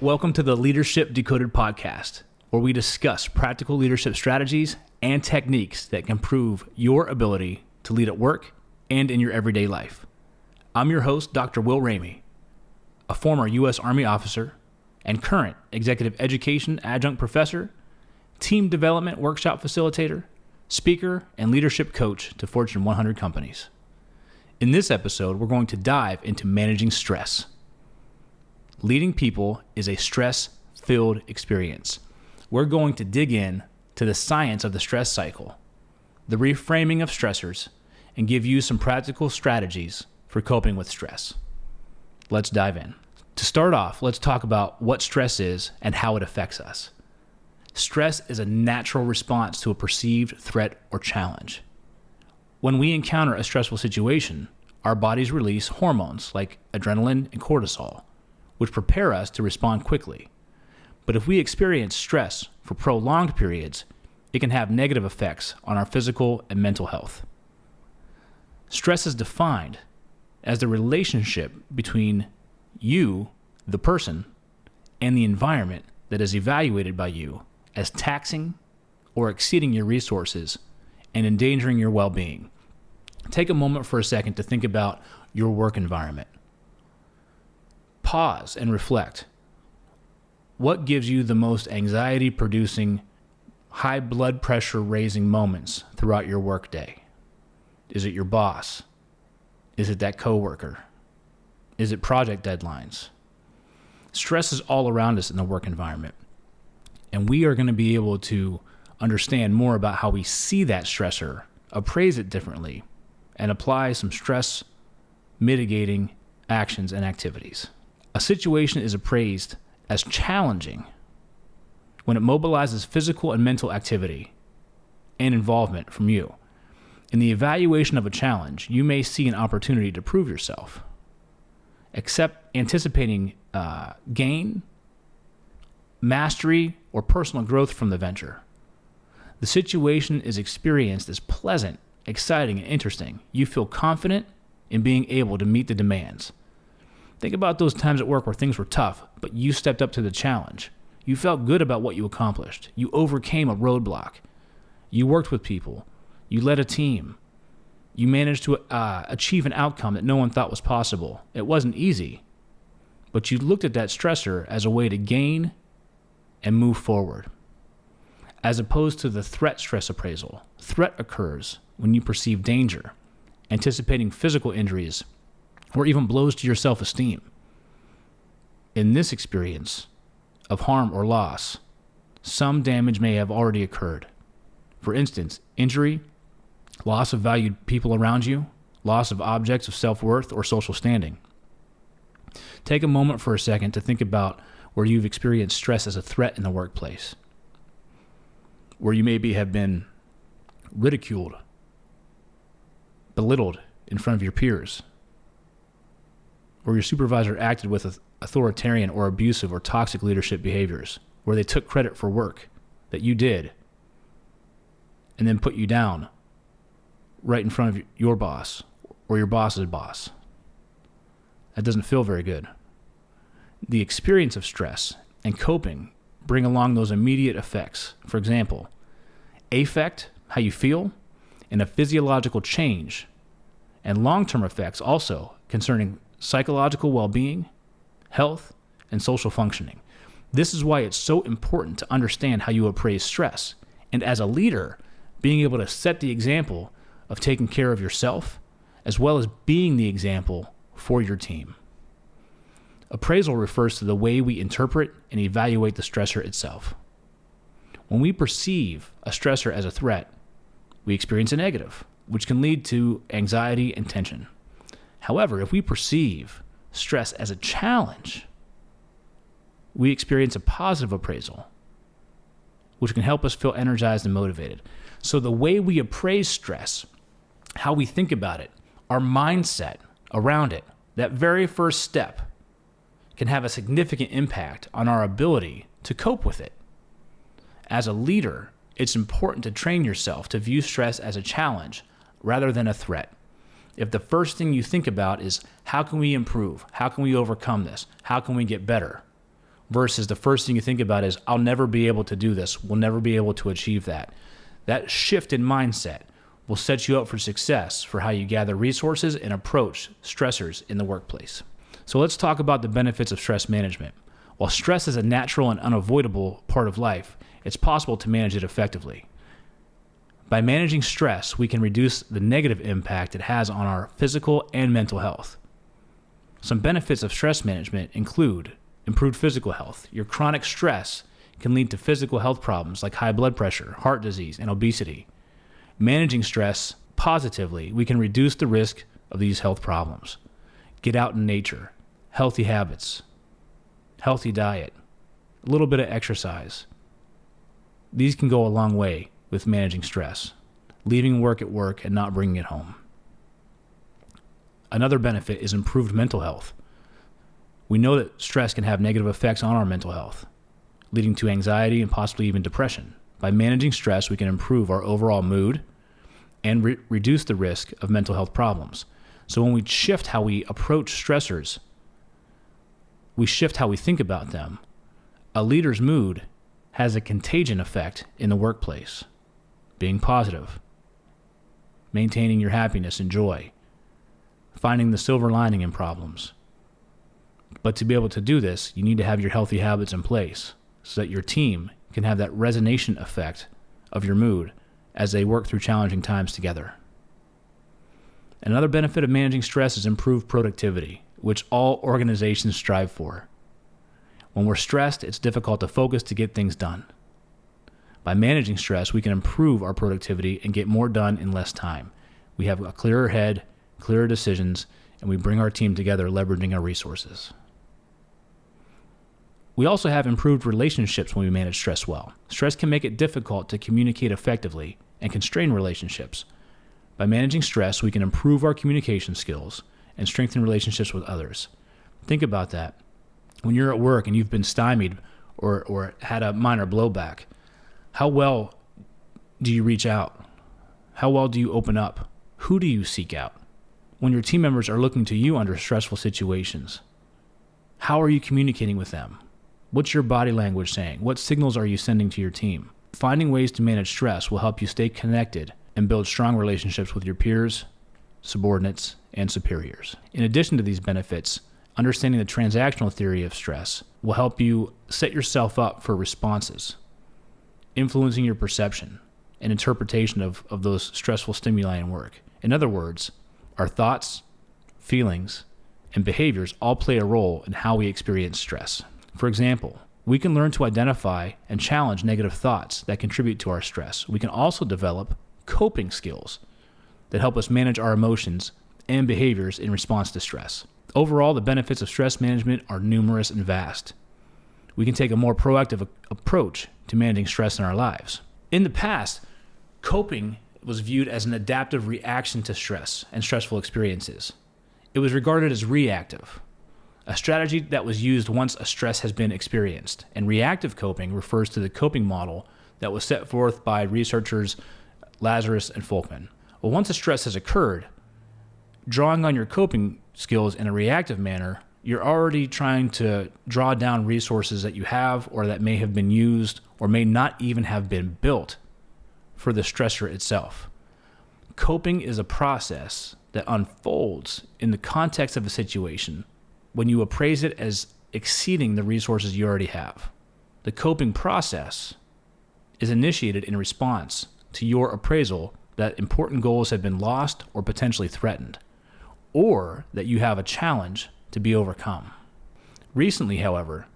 Welcome to the Leadership Decoded Podcast, where we discuss practical leadership strategies and techniques that can improve your ability to lead at work and in your everyday life. I'm your host, Dr. Will Ramey, a former U.S. Army officer and current Executive Education Adjunct Professor, Team Development Workshop Facilitator, speaker, and leadership coach to Fortune 100 companies. In this episode, we're going to dive into managing stress. Leading people is a stress-filled experience. We're going to dig in to the science of the stress cycle, the reframing of stressors, and give you some practical strategies for coping with stress. Let's dive in. To start off, let's talk about what stress is and how it affects us. Stress is a natural response to a perceived threat or challenge. When we encounter a stressful situation, our bodies release hormones like adrenaline and cortisol, which prepare us to respond quickly. But if we experience stress for prolonged periods, it can have negative effects on our physical and mental health. Stress is defined as the relationship between you, the person, and the environment that is evaluated by you as taxing or exceeding your resources and endangering your well-being. Take a moment for a second to think about your work environment. Pause and reflect. What gives you the most anxiety-producing, high blood pressure-raising moments throughout your workday? Is it your boss? Is it that coworker? Is it project deadlines? Stress is all around us in the work environment, and we are going to be able to understand more about how we see that stressor, appraise it differently, and apply some stress mitigating actions and activities. A situation is appraised as challenging when it mobilizes physical and mental activity and involvement from you. In the evaluation of a challenge, you may see an opportunity to prove yourself, anticipating gain, mastery, or personal growth from the venture. The situation is experienced as pleasant, exciting, and interesting. You feel confident in being able to meet the demands. Think about those times at work where things were tough, but you stepped up to the challenge. You felt good about what you accomplished. You overcame a roadblock. You worked with people. You led a team. You managed to achieve an outcome that no one thought was possible. It wasn't easy, but you looked at that stressor as a way to gain and move forward. As opposed to the threat stress appraisal, threat occurs when you perceive danger, anticipating physical injuries, or even blows to your self-esteem. In this experience of harm or loss, some damage may have already occurred. For instance, injury, loss of valued people around you, loss of objects of self-worth or social standing. Take a moment for a second to think about where you've experienced stress as a threat in the workplace, where you maybe have been ridiculed, belittled in front of your peers, where your supervisor acted with authoritarian or abusive or toxic leadership behaviors, where they took credit for work that you did and then put you down right in front of your boss or your boss's boss. That doesn't feel very good. The experience of stress and coping bring along those immediate effects. For example, affect how you feel, and a physiological change, and long-term effects also concerning psychological well-being, health, and social functioning. This is why it's so important to understand how you appraise stress, and as a leader, being able to set the example of taking care of yourself, as well as being the example for your team. Appraisal refers to the way we interpret and evaluate the stressor itself. When we perceive a stressor as a threat, we experience a negative, which can lead to anxiety and tension. However, if we perceive stress as a challenge, we experience a positive appraisal, which can help us feel energized and motivated. So the way we appraise stress, how we think about it, our mindset around it, that very first step can have a significant impact on our ability to cope with it. As a leader, it's important to train yourself to view stress as a challenge rather than a threat. If the first thing you think about is, how can we improve? How can we overcome this? How can we get better? versus the first thing you think about is, I'll never be able to do this. We'll never be able to achieve that. That shift in mindset will set you up for success for how you gather resources and approach stressors in the workplace. So let's talk about the benefits of stress management. While stress is a natural and unavoidable part of life, it's possible to manage it effectively. By managing stress, we can reduce the negative impact it has on our physical and mental health. Some benefits of stress management include improved physical health. Your chronic stress can lead to physical health problems like high blood pressure, heart disease, and obesity. Managing stress positively, we can reduce the risk of these health problems. Get out in nature, healthy habits, healthy diet, a little bit of exercise. These can go a long way with managing stress, leaving work at work and not bringing it home. Another benefit is improved mental health. We know that stress can have negative effects on our mental health, leading to anxiety and possibly even depression. By managing stress, we can improve our overall mood and reduce the risk of mental health problems. So when we shift how we approach stressors, we shift how we think about them. A leader's mood has a contagion effect in the workplace. Being positive, maintaining your happiness and joy, finding the silver lining in problems. But to be able to do this, you need to have your healthy habits in place so that your team can have that resonation effect of your mood as they work through challenging times together. Another benefit of managing stress is improved productivity, which all organizations strive for. When we're stressed, it's difficult to focus to get things done. By managing stress, we can improve our productivity and get more done in less time. We have a clearer head, clearer decisions, and we bring our team together leveraging our resources. We also have improved relationships when we manage stress well. Stress can make it difficult to communicate effectively and constrain relationships. By managing stress, we can improve our communication skills and strengthen relationships with others. Think about that. When you're at work and you've been stymied or had a minor blowback, how well do you reach out? How well do you open up? Who do you seek out? When your team members are looking to you under stressful situations, how are you communicating with them? What's your body language saying? What signals are you sending to your team? Finding ways to manage stress will help you stay connected and build strong relationships with your peers, subordinates, and superiors. In addition to these benefits, understanding the transactional theory of stress will help you set yourself up for responses, influencing your perception and interpretation of those stressful stimuli in work. In other words, our thoughts, feelings, and behaviors all play a role in how we experience stress. For example, we can learn to identify and challenge negative thoughts that contribute to our stress. We can also develop coping skills that help us manage our emotions and behaviors in response to stress. Overall, the benefits of stress management are numerous and vast. We can take a more proactive approach to managing stress in our lives. In the past, coping was viewed as an adaptive reaction to stress and stressful experiences. It was regarded as reactive, a strategy that was used once a stress has been experienced. And reactive coping refers to the coping model that was set forth by researchers Lazarus and Folkman. Well, once a stress has occurred, drawing on your coping skills in a reactive manner, you're already trying to draw down resources that you have or that may have been used or may not even have been built for the stressor itself. Coping is a process that unfolds in the context of a situation when you appraise it as exceeding the resources you already have. The coping process is initiated in response to your appraisal that important goals have been lost or potentially threatened, or that you have a challenge to be overcome. Recently, however,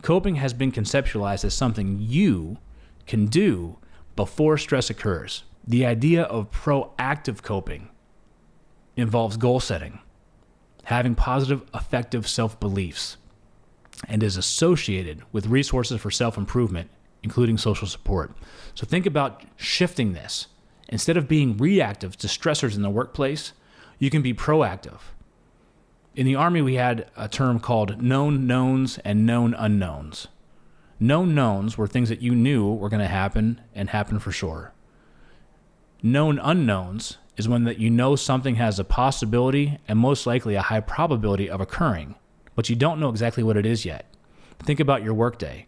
coping has been conceptualized as something you can do before stress occurs. The idea of proactive coping involves goal setting, having positive, effective self-beliefs, and is associated with resources for self-improvement, including social support. So think about shifting this. Instead of being reactive to stressors in the workplace, you can be proactive. In the Army, we had a term called known knowns and known unknowns. Known knowns were things that you knew were going to happen and happen for sure. Known unknowns is when that you know something has a possibility and most likely a high probability of occurring, but you don't know exactly what it is yet. Think about your workday.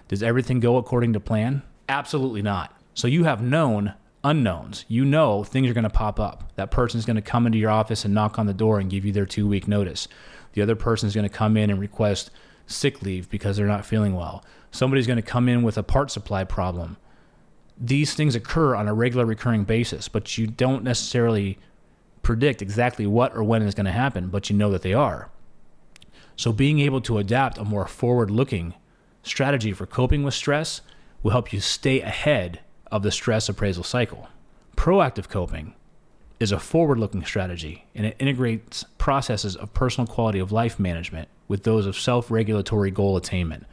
Does everything go according to plan? Absolutely not. So you have known unknowns. You know things are going to pop up. That person's going to come into your office and knock on the door and give you their 2-week notice. The other person's going to come in and request sick leave because they're not feeling well. Somebody's going to come in with a part supply problem. These things occur on a regular recurring basis, but you don't necessarily predict exactly what or when is going to happen, but you know that they are. So being able to adapt a more forward-looking strategy for coping with stress will help you stay ahead of the stress appraisal cycle. Proactive coping is a forward-looking strategy, and it integrates processes of personal quality of life management with those of self-regulatory goal attainment.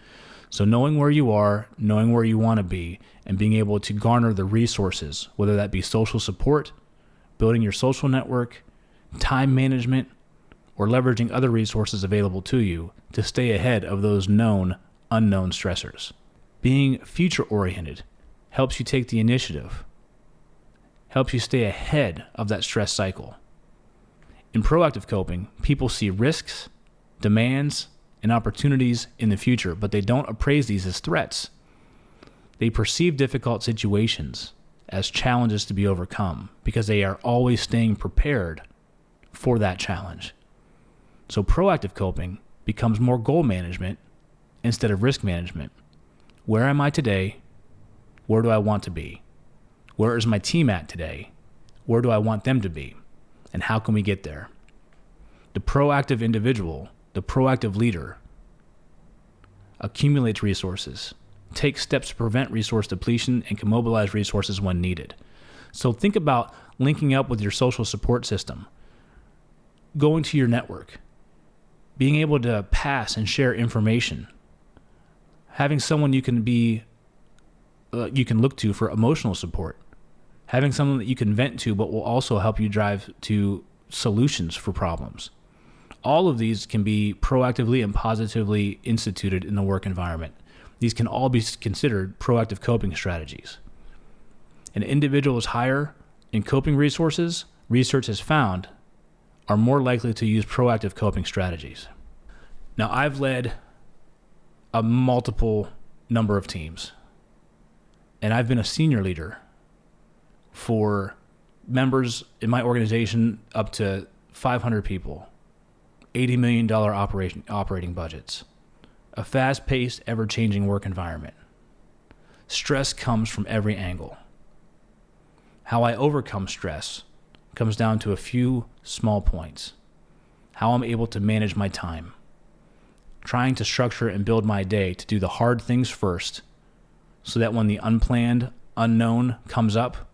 So knowing where you are, knowing where you want to be, and being able to garner the resources, whether that be social support, building your social network, time management, or leveraging other resources available to you to stay ahead of those known, unknown stressors. Being future-oriented helps you take the initiative, helps you stay ahead of that stress cycle. In proactive coping, people see risks, demands, and opportunities in the future, but they don't appraise these as threats. They perceive difficult situations as challenges to be overcome because they are always staying prepared for that challenge. So proactive coping becomes more goal management instead of risk management. Where am I today? Where do I want to be? Where is my team at today? Where do I want them to be? And how can we get there? The proactive individual, the proactive leader, accumulates resources, takes steps to prevent resource depletion, and can mobilize resources when needed. So think about linking up with your social support system, going to your network, being able to pass and share information, having someone you can look to for emotional support, having someone that you can vent to but will also help you drive to solutions for problems. All of these can be proactively and positively instituted in the work environment. These can all be considered proactive coping strategies. An individual's higher in coping resources, research has found, are more likely to use proactive coping strategies. Now, I've led a multiple number of teams, and I've been a senior leader for members in my organization up to 500 people, $80 million operating budgets, a fast-paced, ever-changing work environment. Stress comes from every angle. How I overcome stress comes down to a few small points. How I'm able to manage my time, trying to structure and build my day to do the hard things first so that when the unplanned, unknown comes up,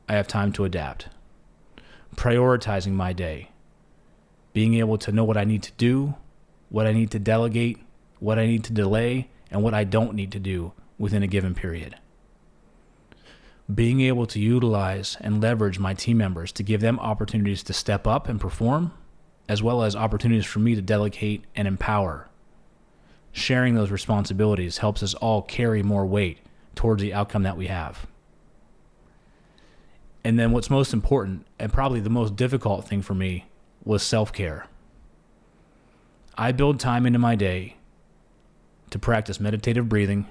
I have time to adapt. Prioritizing my day, being able to know what I need to do, what I need to delegate, what I need to delay, and what I don't need to do within a given period. Being able to utilize and leverage my team members to give them opportunities to step up and perform, as well as opportunities for me to delegate and empower. Sharing those responsibilities helps us all carry more weight towards the outcome that we have. And then what's most important, and probably the most difficult thing for me, was self-care. I build time into my day to practice meditative breathing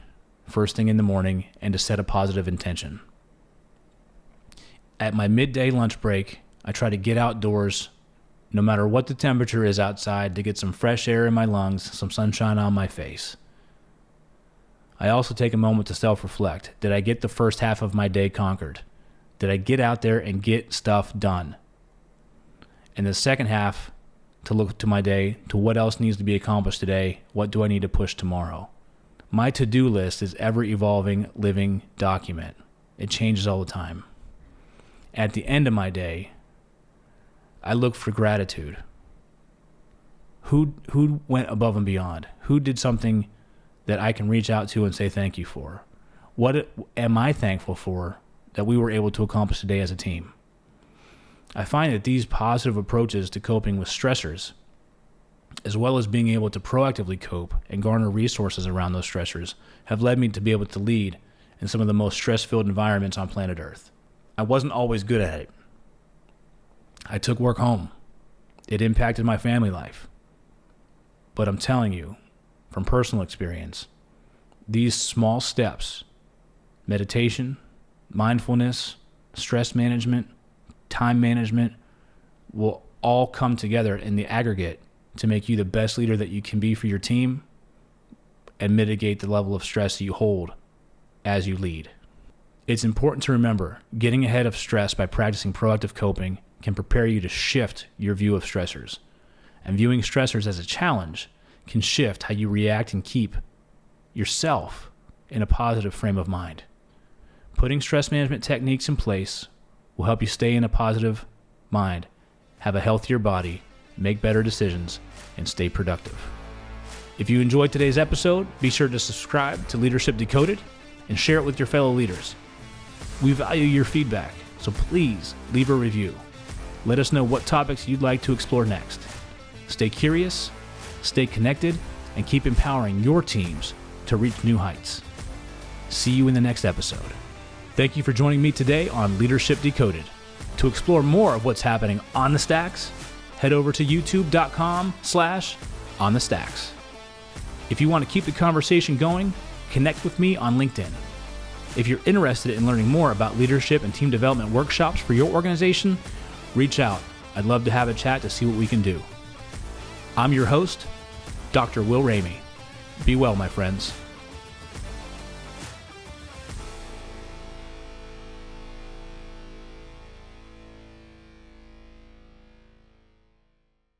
first thing in the morning and to set a positive intention. At my midday lunch break, I try to get outdoors no matter what the temperature is outside to get some fresh air in my lungs, some sunshine on my face. I also take a moment to self-reflect. Did I get the first half of my day conquered? Did I get out there and get stuff done? And the second half, to look to my day, to what else needs to be accomplished today, what do I need to push tomorrow? My to-do list is ever-evolving, living document. It changes all the time. At the end of my day, I look for gratitude. Who went above and beyond? Who did something that I can reach out to and say thank you for? What am I thankful for that we were able to accomplish today as a team? I find that these positive approaches to coping with stressors, as well as being able to proactively cope and garner resources around those stressors, have led me to be able to lead in some of the most stress-filled environments on planet Earth. I wasn't always good at it. I took work home. It impacted my family life. But I'm telling you, from personal experience, these small steps, meditation, mindfulness, stress management, time management, will all come together in the aggregate to make you the best leader that you can be for your team and mitigate the level of stress that you hold as you lead. It's important to remember, getting ahead of stress by practicing proactive coping can prepare you to shift your view of stressors. And viewing stressors as a challenge can shift how you react and keep yourself in a positive frame of mind. Putting stress management techniques in place will help you stay in a positive mind, have a healthier body, make better decisions, and stay productive. If you enjoyed today's episode, be sure to subscribe to Leadership Decoded and share it with your fellow leaders. We value your feedback, so please leave a review. Let us know what topics you'd like to explore next. Stay curious, stay connected, and keep empowering your teams to reach new heights. See you in the next episode. Thank you for joining me today on Leadership Decoded. To explore more of what's happening on the stacks, head over to youtube.com/onthestacks. If you want to keep the conversation going, connect with me on LinkedIn. If you're interested in learning more about leadership and team development workshops for your organization, reach out. I'd love to have a chat to see what we can do. I'm your host, Dr. Will Ramey. Be well, my friends.